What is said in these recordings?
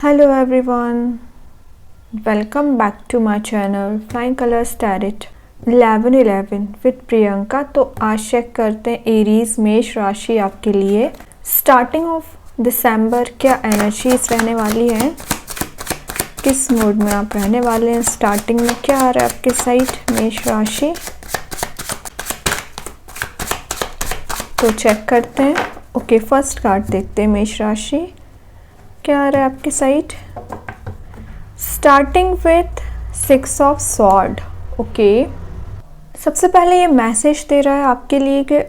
Hello everyone, welcome back to my channel Flying Colors Tarot 1111 with Priyanka. तो आज check करते हैं एरीज मेष राशि आपके लिए स्टार्टिंग ऑफ दिसंबर क्या एनर्जीज रहने वाली है, किस मूड में आप रहने वाले हैं, स्टार्टिंग में क्या आ रहा है आपके साइड मेष राशि। तो चेक करते हैं। ओके, फर्स्ट कार्ड देखते हैं मेष राशि क्या आ रहा है आपके side. Starting with 6 of sword. Okay, सबसे पहले ये मैसेज दे रहा है आपके लिए कि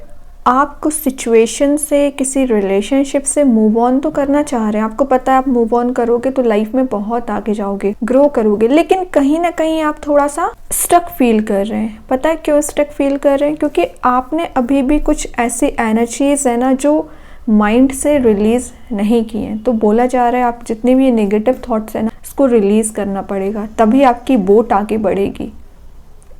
आप कुछ सिचुएशन से, किसी रिलेशनशिप से मूव ऑन तो करना चाह रहे हैं। आपको पता है आप मूव ऑन करोगे तो लाइफ में बहुत आगे जाओगे, ग्रो करोगे, लेकिन कहीं ना कहीं आप थोड़ा सा स्टक फील कर रहे हैं। पता है क्यों स्टक फील कर रहे हैं? क्योंकि आपने अभी भी कुछ ऐसी एनर्जीज है ना जो माइंड से रिलीज नहीं किए हैं। तो बोला जा रहा है आप जितने भी ये नेगेटिव थॉट्स है ना, इसको रिलीज करना पड़ेगा, तभी आपकी बोट आगे बढ़ेगी।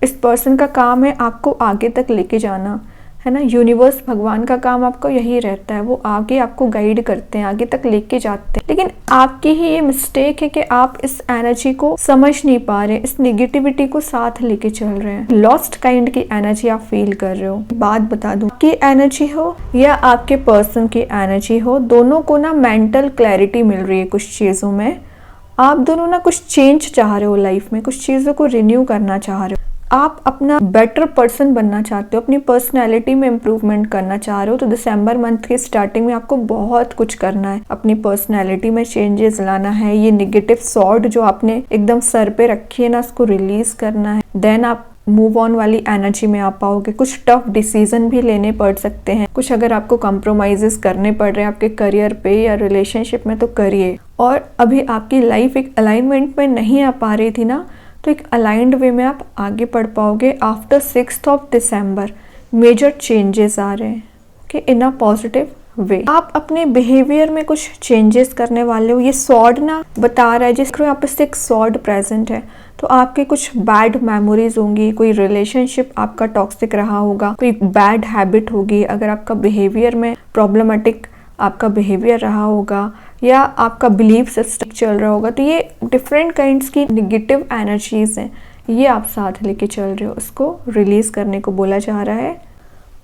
इस पर्सन का काम है आपको आगे तक लेके जाना, है ना। यूनिवर्स, भगवान का काम आपको यही रहता है, वो आगे आपको गाइड करते हैं, आगे तक लेके जाते हैं। लेकिन आपकी ही ये मिस्टेक है कि आप इस एनर्जी को समझ नहीं पा रहे, इस नेगेटिविटी को साथ लेके चल रहे हैं। लॉस्ट काइंड की एनर्जी आप फील कर रहे हो। बात बता दूं कि एनर्जी हो या आपके पर्सन की एनर्जी हो, दोनों को ना मेंटल क्लैरिटी मिल रही है कुछ चीजों में। आप दोनों ना कुछ चेंज चाह रहे हो लाइफ में, कुछ चीजों को रिन्यू करना चाह रहे हो। आप अपना बेटर पर्सन बनना चाहते हो, अपनी पर्सनैलिटी में इम्प्रूवमेंट करना चाह रहे हो। तो दिसंबर मंथ के स्टार्टिंग में आपको बहुत कुछ करना है, अपनी पर्सनैलिटी में चेंजेस लाना है। ये नेगेटिव सॉर्ड जो आपने एकदम सर पे रखी है ना, उसको रिलीज करना है। देन आप मूव ऑन वाली एनर्जी में आ पाओगे। कुछ टफ डिसीजन भी लेने पड़ सकते हैं, कुछ अगर आपको कॉम्प्रोमाइजेस करने पड़ रहे हैं आपके करियर पे या रिलेशनशिप में तो करिए। और अभी आपकी लाइफ एक अलाइनमेंट में नहीं आ पा रही थी ना, तो एक अलाइंड वे में आप आगे बढ़ पाओगे। After 6 of December major changes आ रहे हैं कि इन अ पॉजिटिव वे। आप अपने बिहेवियर में कुछ चेंजेस करने वाले हो। ये सॉर्ड ना बता रहा है, जिसको यहाँ पे एक सॉर्ड प्रेजेंट है, तो आपके कुछ बैड मेमोरीज होंगी, कोई रिलेशनशिप आपका टॉक्सिक रहा होगा, कोई बैड हैबिट होगी, अगर आपका बिहेवियर में प्रॉब्लमेटिक आपका बिहेवियर रहा होगा या आपका बिलीफ सिस्टम चल रहा होगा, तो ये डिफरेंट काइंड्स की नेगेटिव एनर्जीज हैं, ये आप साथ लेके चल रहे हो, उसको रिलीज करने को बोला जा रहा है।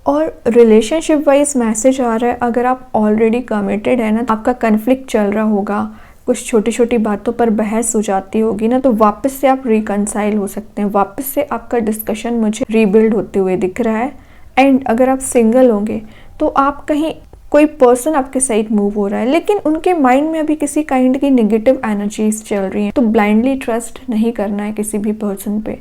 और रिलेशनशिप वाइज मैसेज आ रहा है, अगर आप ऑलरेडी कमिटेड है ना, आपका कन्फ्लिक्ट चल रहा होगा, कुछ छोटी छोटी बातों पर बहस हो जाती होगी ना, तो वापस से आप रिकनसाइल हो सकते हैं, वापस से आपका डिस्कशन मुझे रीबिल्ड होते हुए दिख रहा है। एंड अगर आप सिंगल होंगे तो आप कहीं कोई पर्सन आपके साइड मूव हो रहा है, लेकिन उनके माइंड में अभी किसी काइंड की नेगेटिव एनर्जीज चल रही हैं। तो ब्लाइंडली ट्रस्ट नहीं करना है किसी भी पर्सन पे,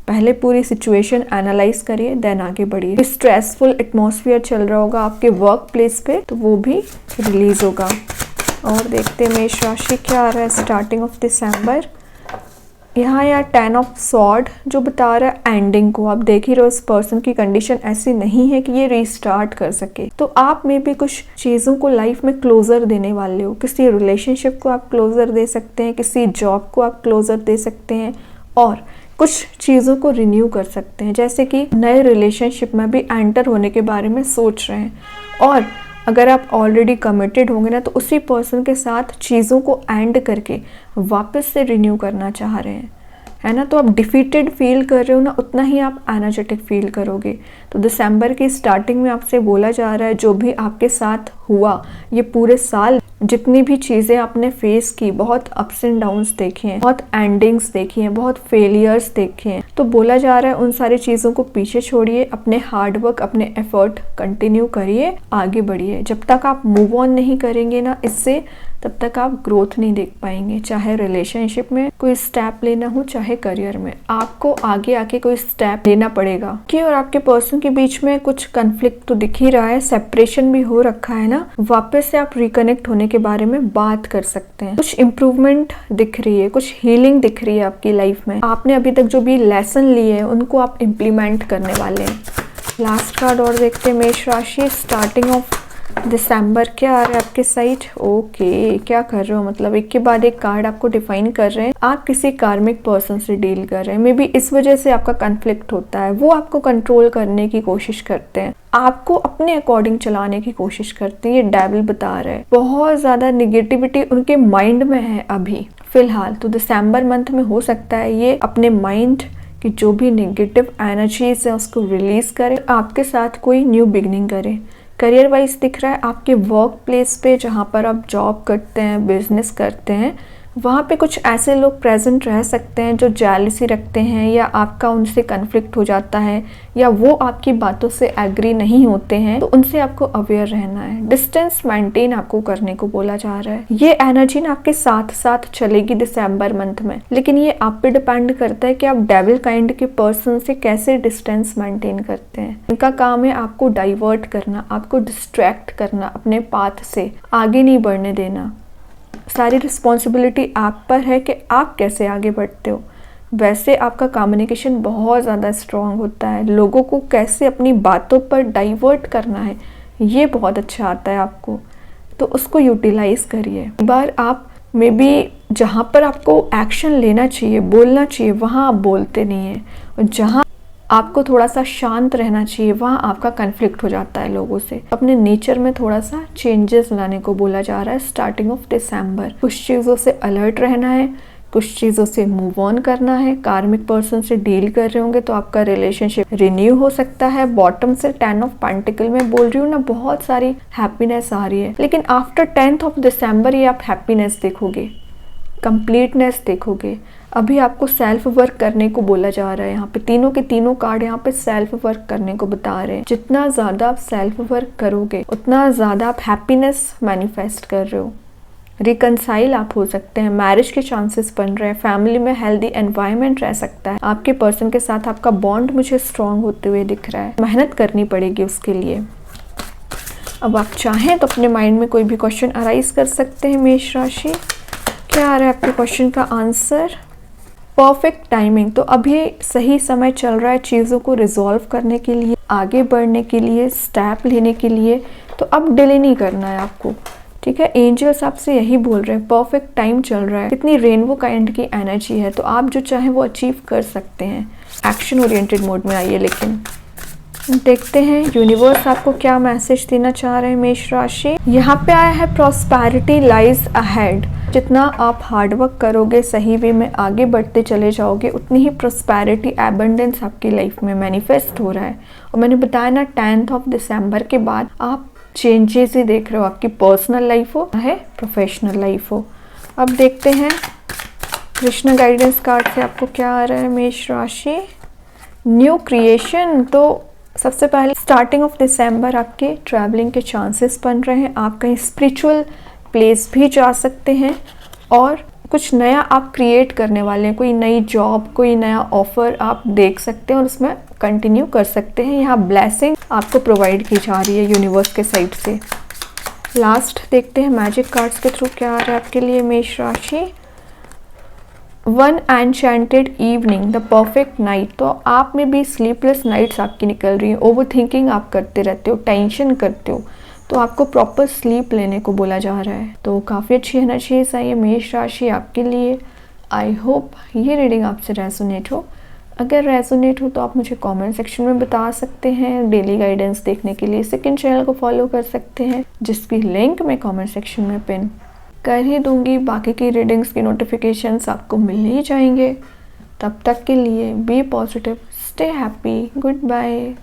पहले पूरी सिचुएशन एनालाइज करिए, देन आगे बढ़िए। स्ट्रेसफुल एटमॉस्फेयर चल रहा होगा आपके वर्क प्लेस पे, तो वो भी रिलीज होगा। और देखते हैं मेष राशि क्या आ रहा है स्टार्टिंग ऑफ दिसंबर। यहाँ यार 10 ऑफ स्वॉर्ड जो बता रहा है एंडिंग को। आप देख ही रहे हो इस पर्सन की कंडीशन ऐसी नहीं है कि ये रीस्टार्ट कर सके। तो आप में भी कुछ चीज़ों को लाइफ में क्लोजर देने वाले हो। किसी रिलेशनशिप को आप क्लोजर दे सकते हैं, किसी जॉब को आप क्लोजर दे सकते हैं, और कुछ चीज़ों को रिन्यू कर सकते हैं, जैसे कि नए रिलेशनशिप में भी एंटर होने के बारे में सोच रहे हैं। और अगर आप ऑलरेडी कमिटेड होंगे ना, तो उसी पर्सन के साथ चीज़ों को एंड करके वापस से रिन्यू करना चाह रहे हैं, है ना। तो आप डिफीटेड फील कर रहे हो ना, उतना ही आप एनर्जेटिक फील करोगे। तो दिसंबर की स्टार्टिंग में आपसे बोला जा रहा है जो भी आपके साथ हुआ ये पूरे साल, जितनी भी चीज़ें आपने फेस की, बहुत अप्स एंड डाउन्स देखे हैं, बहुत एंडिंग्स देखी हैं, बहुत फेलियर्स देखे हैं, तो बोला जा रहा है उन सारी चीज़ों को पीछे छोड़िए, अपने हार्डवर्क, अपने एफर्ट कंटिन्यू करिए, आगे बढ़िए। जब तक आप मूव ऑन नहीं करेंगे ना इससे, तब तक आप ग्रोथ नहीं देख पाएंगे। चाहे रिलेशनशिप में कोई स्टेप लेना हो, चाहे करियर में, आपको आगे आके कोई स्टेप लेना पड़ेगा। कि और आपके पर्सन के बीच में कुछ कन्फ्लिक्ट तो दिख ही रहा है, सेपरेशन भी हो रखा है ना, वापस से आप रिकनेक्ट होने के बारे में बात कर सकते हैं। कुछ इम्प्रूवमेंट दिख रही है, कुछ हीलिंग दिख रही है आपकी लाइफ में। आपने अभी तक जो भी लेसन लिए हैं उनको आप इम्प्लीमेंट करने वाले हैं। लास्ट कार्ड और देखते हैं मेष राशि स्टार्टिंग ऑफ दिसंबर क्या आ रहा है आपके साइड। ओके, क्या कर रहे हो, मतलब एक के बाद एक कार्ड आपको डिफाइन कर रहे हैं। आप किसी कार्मिक पर्सन से डील कर रहे हैं, मे बी इस वजह से आपका कन्फ्लिक्ट होता है, वो आपको कंट्रोल करने की कोशिश करते हैं। आपको अपने अकॉर्डिंग चलाने की कोशिश करते हैं। ये डेविल बता रहा है बहुत ज़्यादा निगेटिविटी उनके माइंड में है अभी फिलहाल। तो दिसंबर मंथ में हो सकता है ये अपने माइंड की जो भी नेगेटिव एनर्जीज है उसको रिलीज करें, आपके साथ कोई न्यू बिगनिंग करें। करियर वाइज दिख रहा है आपके वर्क प्लेस पे जहाँ पर आप जॉब करते हैं, बिजनेस करते हैं, वहाँ पे कुछ ऐसे लोग प्रेजेंट रह सकते हैं जो जेलसी रखते हैं या आपका उनसे कन्फ्लिक्ट हो जाता है या वो आपकी बातों से एग्री नहीं होते हैं, तो उनसे आपको अवेयर रहना है। डिस्टेंस मेंटेन आपको करने को बोला जा रहा है। ये एनर्जी ना आपके साथ साथ चलेगी दिसंबर मंथ में, लेकिन ये आप पे डिपेंड करता है कि आप डेविल काइंड के पर्सन से कैसे डिस्टेंस मेंटेन करते हैं। इनका काम है आपको डाइवर्ट करना, आपको डिस्ट्रैक्ट करना, अपने पाथ से आगे नहीं बढ़ने देना। सारी रिस्पॉन्सिबिलिटी आप पर है कि आप कैसे आगे बढ़ते हो। वैसे आपका कम्युनिकेशन बहुत ज़्यादा स्ट्रॉन्ग होता है, लोगों को कैसे अपनी बातों पर डाइवर्ट करना है ये बहुत अच्छा आता है आपको, तो उसको यूटिलाइज़ करिए। एक बार आप मे बी जहाँ पर आपको एक्शन लेना चाहिए, बोलना चाहिए, वहाँ आप बोलते नहीं हैं, और जहाँ आपको थोड़ा सा शांत रहना चाहिए वहाँ आपका कन्फ्लिक्ट हो जाता है लोगों से। अपने नेचर में थोड़ा सा चेंजेस लाने को बोला जा रहा है स्टार्टिंग ऑफ दिसंबर। कुछ चीज़ों से अलर्ट रहना है, कुछ चीज़ों से मूव ऑन करना है। कार्मिक पर्सन से डील कर रहे होंगे तो आपका रिलेशनशिप रिन्यू हो सकता है। बॉटम से 10 ऑफ पेंटिकल में बोल रही हूँ ना, बहुत सारी हैप्पीनेस आ रही है, लेकिन आफ्टर 10th ऑफ दिसंबर ये आप हैप्पीनेस देखोगे, कंप्लीटनेस देखोगे। अभी आपको सेल्फ वर्क करने को बोला जा रहा है। यहाँ पे तीनों के तीनों कार्ड यहाँ पे सेल्फ वर्क करने को बता रहे हैं। जितना ज़्यादा आप सेल्फ वर्क करोगे उतना ज़्यादा आप हैप्पीनेस मैनिफेस्ट कर रहे हो। रिकनसाइल आप हो सकते हैं, मैरिज के चांसेस बन रहे हैं, फैमिली में हेल्दी एनवायरनमेंट रह सकता है। आपके पर्सन के साथ आपका बॉन्ड मुझे स्ट्रांग होते हुए दिख रहा है। मेहनत करनी पड़ेगी उसके लिए। अब आप चाहें तो अपने माइंड में कोई भी क्वेश्चन अराइज कर सकते हैं। मेष राशि, क्या आ रहा है आपके क्वेश्चन का आंसर? Perfect timing. तो अभी सही समय चल रहा है चीज़ों को रिजॉल्व करने के लिए, आगे बढ़ने के लिए, स्टेप लेने के लिए। तो अब डिले नहीं करना है आपको, ठीक है। एंजल्स आपसे यही बोल रहे हैं, परफेक्ट टाइम चल रहा है। कितनी रेनबो काइंड की एनर्जी है, तो आप जो चाहें वो अचीव कर सकते हैं। एक्शन ओरिएंटेड मोड में आइए। लेकिन देखते हैं यूनिवर्स आपको क्या मैसेज देना चाह रहे हैं मेष राशि। यहाँ पे आया है प्रॉस्पेरिटी लाइज अहेड। जितना आप हार्डवर्क करोगे, सही वे में आगे बढ़ते चले जाओगे, उतनी ही प्रॉस्पेरिटी, एबंडेंस आपकी लाइफ में मैनिफेस्ट हो रहा है। और मैंने बताया ना 10th ऑफ दिसंबर के बाद आप चेंजेस ही देख रहे हो, आपकी पर्सनल लाइफ हो है प्रोफेशनल लाइफ हो। अब देखते हैं कृष्ण गाइडेंस कार्ड से आपको क्या आ रहा है मेष राशि। New creation. तो सबसे पहले स्टार्टिंग ऑफ दिसंबर आपके ट्रैवलिंग के चांसेस बन रहे हैं। आप कहीं स्पिरिचुअल प्लेस भी जा सकते हैं और कुछ नया आप क्रिएट करने वाले हैं। कोई नई जॉब, कोई नया ऑफर आप देख सकते हैं और उसमें कंटिन्यू कर सकते हैं। यहाँ ब्लेसिंग आपको प्रोवाइड की जा रही है यूनिवर्स के साइड से। लास्ट देखते हैं मैजिक कार्ड्स के थ्रू क्या आ रहा है आपके लिए मेष राशि। One enchanted evening, the perfect night. तो आप में भी स्लीपलेस नाइट्स आपकी निकल रही हैं, ओवर थिंकिंग आप करते रहते हो, टेंशन करते हो, तो आपको प्रॉपर स्लीप लेने को बोला जा रहा है। तो काफ़ी अच्छी एनर्जीज आई है मेष राशि आपके लिए। आई होप ये रीडिंग आपसे रेजोनेट हो। अगर रेजोनेट हो तो आप मुझे कमेंट सेक्शन में बता सकते हैं। डेली गाइडेंस देखने के लिए सेकंड चैनल को फॉलो कर सकते हैं, जिसकी लिंक मैं कमेंट सेक्शन में पिन कर ही दूंगी। बाकी की रीडिंग्स की नोटिफिकेशंस आपको मिल ही जाएंगे। तब तक के लिए be positive, stay happy, good bye.